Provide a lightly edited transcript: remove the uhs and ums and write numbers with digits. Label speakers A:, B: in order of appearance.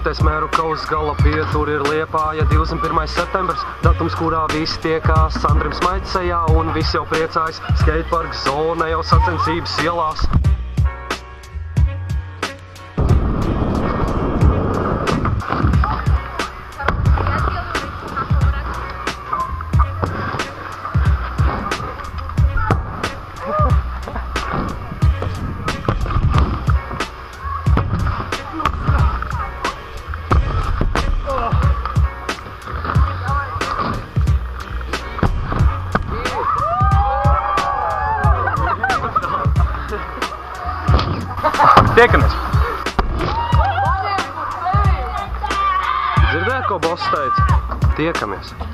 A: Doties mēru kaus gala pietur ir Liepāja 21. septembris, datums, kurā visi tiekās Sandrim Smaidsejā un visi jau priecājas. Skatepark zona jau sacensības ielās. Tiekamies! Dzirdēji, ko boss teica? Tiekamies!